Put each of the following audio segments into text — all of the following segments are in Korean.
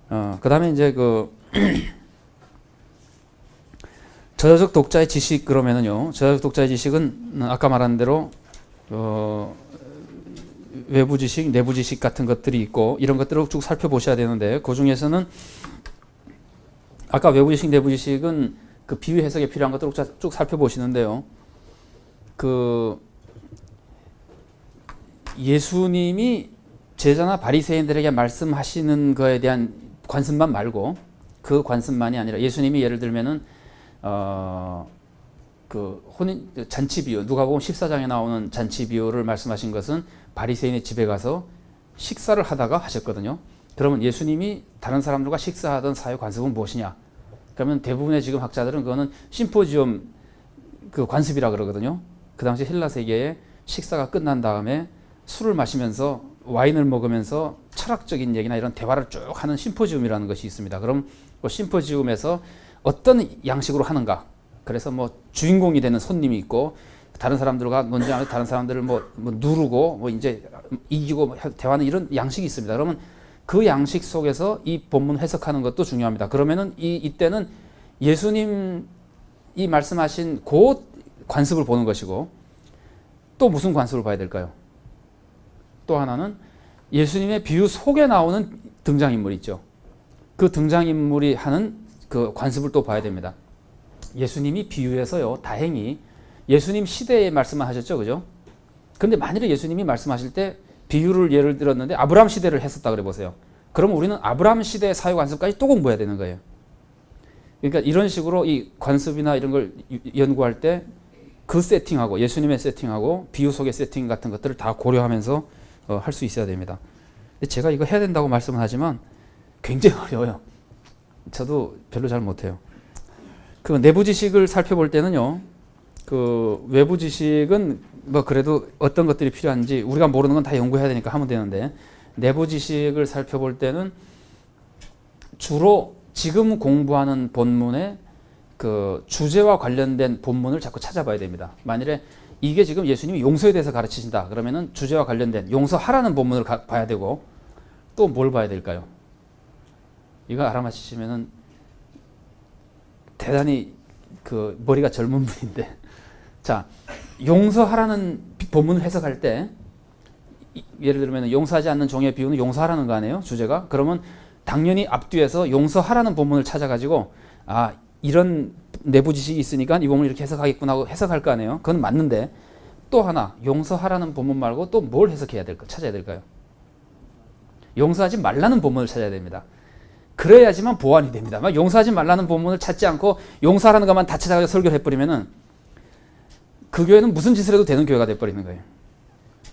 그 다음에 이제 저자적 독자의 지식 그러면은요. 저자적 독자의 지식은 아까 말한 대로 외부 지식, 내부 지식 같은 것들이 있고 이런 것들을 쭉 살펴보셔야 되는데 그 중에서는 아까 외부 지식, 내부 지식은 그 비유 해석에 필요한 것들을 쭉 살펴보시는데요. 예수님이 제자나 바리새인들에게 말씀하시는 거에 대한 관습만 말고 그 관습만이 아니라 예수님이 예를 들면은 혼인 잔치 비유 누가복음 14장에 나오는 잔치 비유를 말씀하신 것은 바리새인의 집에 가서 식사를 하다가 하셨거든요. 그러면 예수님이 다른 사람들과 식사하던 사회 관습은 무엇이냐? 그러면 대부분의 지금 학자들은 그거는 심포지엄 관습이라 그러거든요. 그 당시 헬라 세계에 식사가 끝난 다음에 술을 마시면서 와인을 먹으면서 철학적인 얘기나 이런 대화를 쭉 하는 심포지움이라는 것이 있습니다. 그럼 그 심포지움에서 어떤 양식으로 하는가? 그래서 뭐 주인공이 되는 손님이 있고 다른 사람들과 논쟁하면서 다른 사람들을 뭐 누르고 이제 이기고 대화하는 이런 양식이 있습니다. 그러면 그 양식 속에서 이 본문 해석하는 것도 중요합니다. 그러면은 이때는 예수님이 말씀하신 그 관습을 보는 것이고 또 무슨 관습을 봐야 될까요? 또 하나는 예수님의 비유 속에 나오는 등장인물 있죠. 그 등장인물이 하는 그 관습을 또 봐야 됩니다. 예수님이 비유해서요, 다행히 예수님 시대에 말씀을 하셨죠, 그죠? 근데 만일에 예수님이 말씀하실 때 비유를 예를 들었는데 아브라함 시대를 했었다 그래 보세요. 그러면 우리는 아브라함 시대의 사회 관습까지 또 공부해야 되는 거예요. 그러니까 이런 식으로 이 관습이나 이런 걸 연구할 때 그 세팅하고 예수님의 세팅하고 비유 속의 세팅 같은 것들을 다 고려하면서 할 수 있어야 됩니다. 근데 제가 이거 해야 된다고 말씀을 하지만 굉장히 어려워요. 저도 별로 잘 못해요. 그 내부 지식을 살펴볼 때는요, 그 외부 지식은 뭐 그래도 어떤 것들이 필요한지 우리가 모르는 건 다 연구해야 되니까 하면 되는데 내부 지식을 살펴볼 때는 주로 지금 공부하는 본문의 그 주제와 관련된 본문을 자꾸 찾아봐야 됩니다. 만일에 이게 지금 예수님이 용서에 대해서 가르치신다 그러면은 주제와 관련된 용서하라는 본문을 봐야 되고 또 뭘 봐야 될까요? 이거 알아맞히시면은 대단히 그 머리가 젊은 분인데 자, 용서하라는 본문을 해석할 때 예를 들면 용서하지 않는 종의 비유는 용서하라는 거 아니에요? 주제가? 그러면 당연히 앞뒤에서 용서하라는 본문을 찾아가지고 이런 내부 지식이 있으니까 이 본문을 이렇게 해석하겠구나 하고 해석할 거 아니에요? 그건 맞는데 또 하나 용서하라는 본문 말고 또 뭘 찾아야 될까요? 용서하지 말라는 본문을 찾아야 됩니다. 그래야지만 보완이 됩니다. 용서하지 말라는 본문을 찾지 않고 용서하라는 것만 다 찾아가서 설교를 해버리면은 그 교회는 무슨 짓을 해도 되는 교회가 돼버리는 거예요.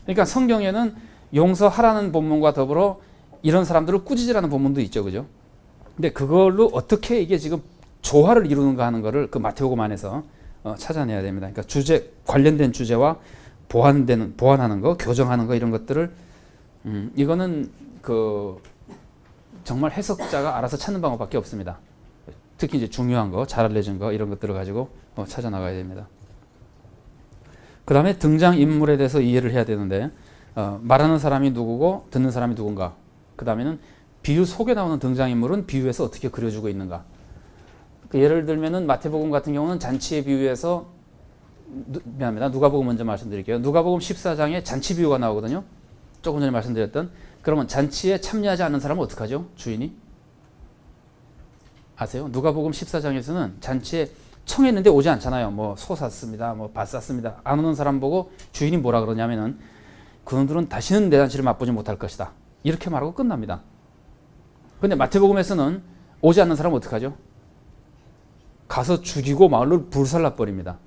그러니까 성경에는 용서하라는 본문과 더불어 이런 사람들을 꾸짖으라는 본문도 있죠, 그죠? 근데 그걸로 어떻게 이게 지금 조화를 이루는가 하는 거를 그 마태복음 안에서 찾아내야 됩니다. 그러니까 관련된 주제와 보완하는 거, 교정하는 거 이런 것들을 이거는 정말 해석자가 알아서 찾는 방법밖에 없습니다. 특히 이제 중요한 거, 잘 알려진 거 이런 것들을 가지고 찾아 나가야 됩니다. 그 다음에 등장인물에 대해서 이해를 해야 되는데 말하는 사람이 누구고 듣는 사람이 누군가. 그 다음에는 비유 속에 나오는 등장인물은 비유에서 어떻게 그려주고 있는가. 예를 들면은 마태복음 같은 경우는 잔치의 비유에서 미안합니다. 누가복음 먼저 말씀드릴게요. 누가복음 14장에 잔치 비유가 나오거든요. 조금 전에 말씀드렸던. 그러면 잔치에 참여하지 않는 사람은 어떡하죠? 주인이? 아세요? 누가복음 14장에서는 잔치에 청했는데 오지 않잖아요. 뭐 소 샀습니다. 뭐 밭 샀습니다. 안 오는 사람 보고 주인이 뭐라 그러냐면은 그놈들은 다시는 내 잔치를 맛보지 못할 것이다. 이렇게 말하고 끝납니다. 근데 마태복음에서는 오지 않는 사람은 어떡하죠? 가서 죽이고 마을로 불살라 버립니다.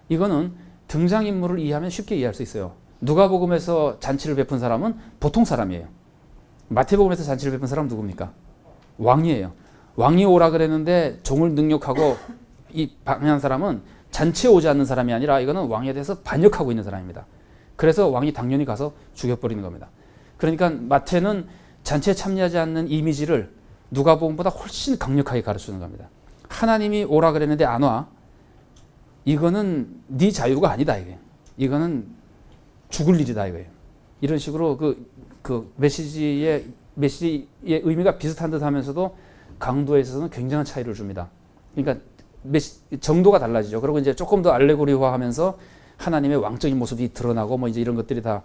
이거는 등장인물을 이해하면 쉽게 이해할 수 있어요. 누가복음에서 잔치를 베푼 사람은 보통 사람이에요. 마태복음에서 잔치를 베푼 사람은 누굽니까? 왕이에요. 왕이 오라 그랬는데 종을 능욕하고 이 방해한 사람은 잔치에 오지 않는 사람이 아니라 이거는 왕에 대해서 반역하고 있는 사람입니다. 그래서 왕이 당연히 가서 죽여버리는 겁니다. 그러니까 마태는 잔치에 참여하지 않는 이미지를 누가복음보다 훨씬 강력하게 가르치는 겁니다. 하나님이 오라 그랬는데 안 와. 이거는 네 자유가 아니다. 이거는 죽을 일이다. 이거예요. 이런 식으로 그 메시지의 메시지의 의미가 비슷한 듯 하면서도 강도에 있어서는 굉장한 차이를 줍니다. 그러니까 정도가 달라지죠. 그리고 이제 조금 더 알레고리화하면서 하나님의 왕적인 모습이 드러나고 뭐 이제 이런 것들이 다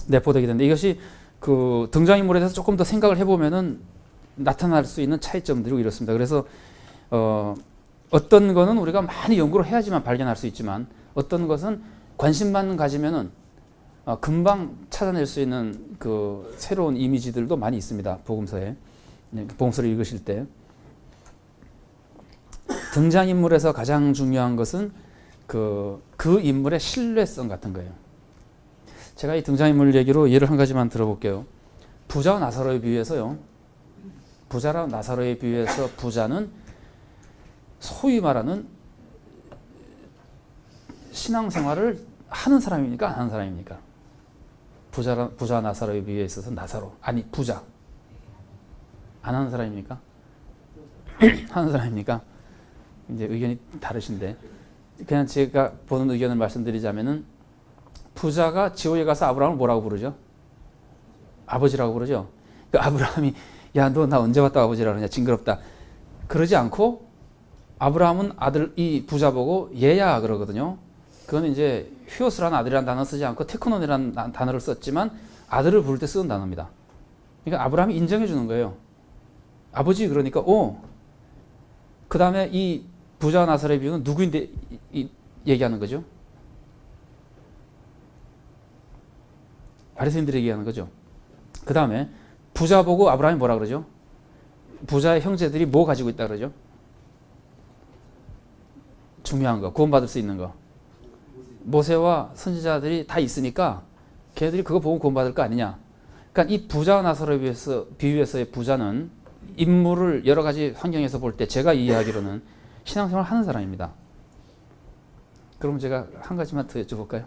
내포되게 되는데, 이것이 그 등장인물에 대해서 조금 더 생각을 해보면은 나타날 수 있는 차이점들이 이렇습니다. 그래서 어떤 거는 우리가 많이 연구를 해야지만 발견할 수 있지만, 어떤 것은 관심만 가지면은 금방 찾아낼 수 있는 그 새로운 이미지들도 많이 있습니다. 복음서에. 복음서를 읽으실 때 등장인물에서 가장 중요한 것은 그 인물의 신뢰성 같은 거예요. 제가 이 등장인물 얘기로 예를 한 가지만 들어볼게요. 부자와 나사로에 비유해서요. 부자랑 나사로에 비유해서 부자는 소위 말하는 신앙생활을 하는 사람입니까? 안 하는 사람입니까? 부자와 나사로에 비유해 있어서 나사로, 아니 부자. 안 하는 사람입니까? 하는 사람입니까? 이제 의견이 다르신데, 그냥 제가 보는 의견을 말씀드리자면은, 부자가 지옥에 가서 아브라함을 뭐라고 부르죠? 아버지라고 부르죠. 그 아브라함이 야, 너 나 언제 왔다 아버지라 그러냐, 징그럽다. 그러지 않고 아브라함은 아들, 이 부자 보고 얘야 그러거든요. 그건 이제 휴오스라는 아들이라는 단어 쓰지 않고 테크논이라는 단어를 썼지만 아들을 부를 때 쓰는 단어입니다. 그러니까 아브라함이 인정해 주는 거예요. 아버지 그러니까 그 다음에 이 부자와 나사로의 비유는 누구인데 얘기하는 거죠? 바리새인들에게 얘기하는 거죠. 그 다음에 부자 보고 아브라함이 뭐라 그러죠? 부자의 형제들이 뭐 가지고 있다 그러죠? 중요한 거, 구원받을 수 있는 거. 모세와 선지자들이 다 있으니까 걔네들이 그거 보고 구원받을 거 아니냐. 그러니까 이 부자와 나사로에 비유해서의 부자는 인물을 여러 가지 환경에서 볼 때 제가 이해하기로는 신앙생활을 하는 사람입니다. 그럼 제가 한 가지만 더 여쭤볼까요?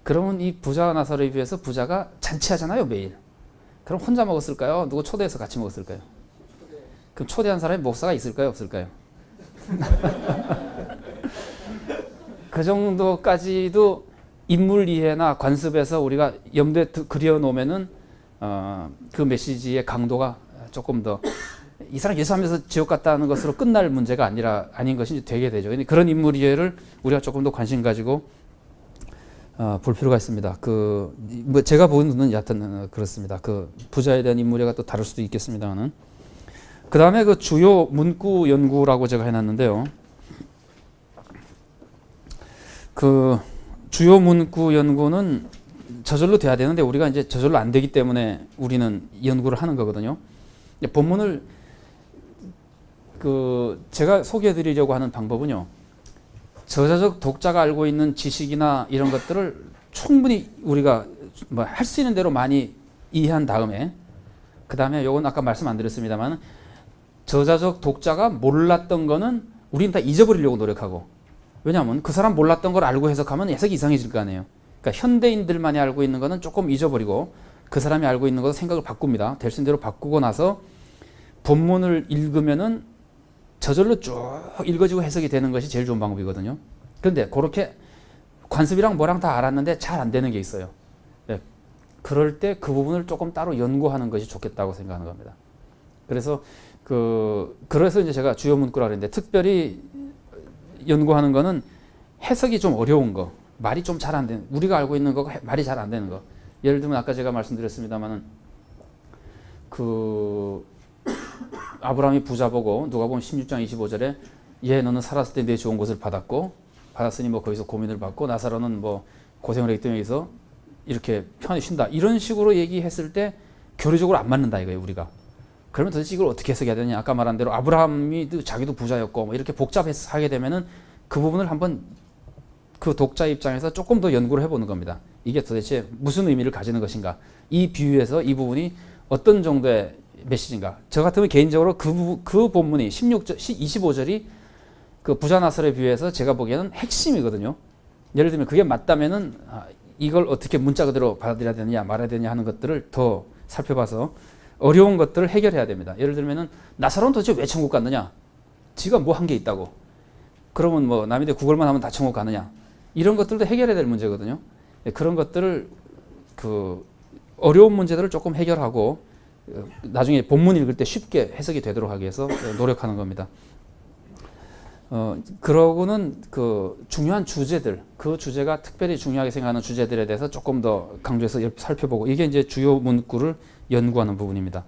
그러면 이 부자와 나사로에 비해서 부자가 잔치하잖아요, 매일. 그럼 혼자 먹었을까요? 누구 초대해서 같이 먹었을까요? 그럼 초대한 사람이 목사가 있을까요, 없을까요? 그 정도까지도 인물 이해나 관습에서 우리가 염두에 그려놓으면은 그 메시지의 강도가 조금 더 이 사람 예수하면서 지옥 갔다는 것으로 끝날 문제가 아닌 것이 되게 되죠. 그런 인물 이해를 우리가 조금 더 관심 가지고 볼 필요가 있습니다. 뭐 제가 보는 눈은 여하튼 그렇습니다. 그 부자에 대한 인물이가 또 다를 수도 있겠습니다만은. 그 다음에 그 주요 문구 연구라고 제가 해놨는데요. 그 주요 문구 연구는 저절로 돼야 되는데 우리가 이제 저절로 안 되기 때문에 우리는 연구를 하는 거거든요. 본문을 제가 소개해드리려고 하는 방법은요. 저자적 독자가 알고 있는 지식이나 이런 것들을 충분히 우리가 뭐 할 수 있는 대로 많이 이해한 다음에, 그 다음에 요건 아까 말씀 안 드렸습니다만, 저자적 독자가 몰랐던 거는 우리는 다 잊어버리려고 노력하고, 왜냐하면 그 사람 몰랐던 걸 알고 해석하면 해석이 이상해질 거 아니에요. 그러니까 현대인들만이 알고 있는 거는 조금 잊어버리고 그 사람이 알고 있는 것도 생각을 바꿉니다. 될 수 있는 대로 바꾸고 나서 본문을 읽으면은 저절로 쭉 읽어지고 해석이 되는 것이 제일 좋은 방법이거든요. 그런데 그렇게 관습이랑 뭐랑 다 알았는데 잘 안 되는 게 있어요. 네. 그럴 때 그 부분을 조금 따로 연구하는 것이 좋겠다고 생각하는 겁니다. 그래서 그래서 이제 제가 주요 문구라 그랬는데, 특별히 연구하는 거는 해석이 좀 어려운 거, 말이 좀 잘 안 되는, 우리가 알고 있는 거 말이 잘 안 되는 거. 예를 들면 아까 제가 말씀드렸습니다만은 아브라함이 부자 보고 누가복음 16장 25절에 얘 너는 살았을 때 내 좋은 것을 받았으니 뭐 거기서 고민을 받고, 나사로는 뭐 고생을 했기 때문에 여기서 이렇게 편히 쉰다, 이런 식으로 얘기했을 때 교리적으로 안 맞는다 이거예요, 우리가. 그러면 도대체 이걸 어떻게 해석해야 되냐. 아까 말한 대로 아브라함이 자기도 부자였고 뭐 이렇게 복잡해서 하게 되면은 그 부분을 한번 그 독자 입장에서 조금 더 연구를 해보는 겁니다. 이게 도대체 무슨 의미를 가지는 것인가, 이 비유에서 이 부분이 어떤 정도의 메시지인가. 저 같으면 개인적으로 그 본문이 25절이 그 부자 나사로에 비유해서 제가 보기에는 핵심이거든요. 예를 들면 그게 맞다면은 이걸 어떻게 문자 그대로 받아들여야 되느냐 말아야 되느냐 하는 것들을 더 살펴봐서 어려운 것들을 해결해야 됩니다. 예를 들면은 나사로는 도대체 왜 천국 갔느냐? 지가 뭐 한 게 있다고? 그러면 뭐 남인데 구걸만 하면 다 천국 가느냐? 이런 것들도 해결해야 될 문제거든요. 그런 것들을 어려운 문제들을 조금 해결하고 나중에 본문 읽을 때 쉽게 해석이 되도록 하기 위해서 노력하는 겁니다. 그러고는 그 중요한 주제들, 그 주제가 특별히 중요하게 생각하는 주제들에 대해서 조금 더 강조해서 살펴보고, 이게 이제 주요 문구를 연구하는 부분입니다.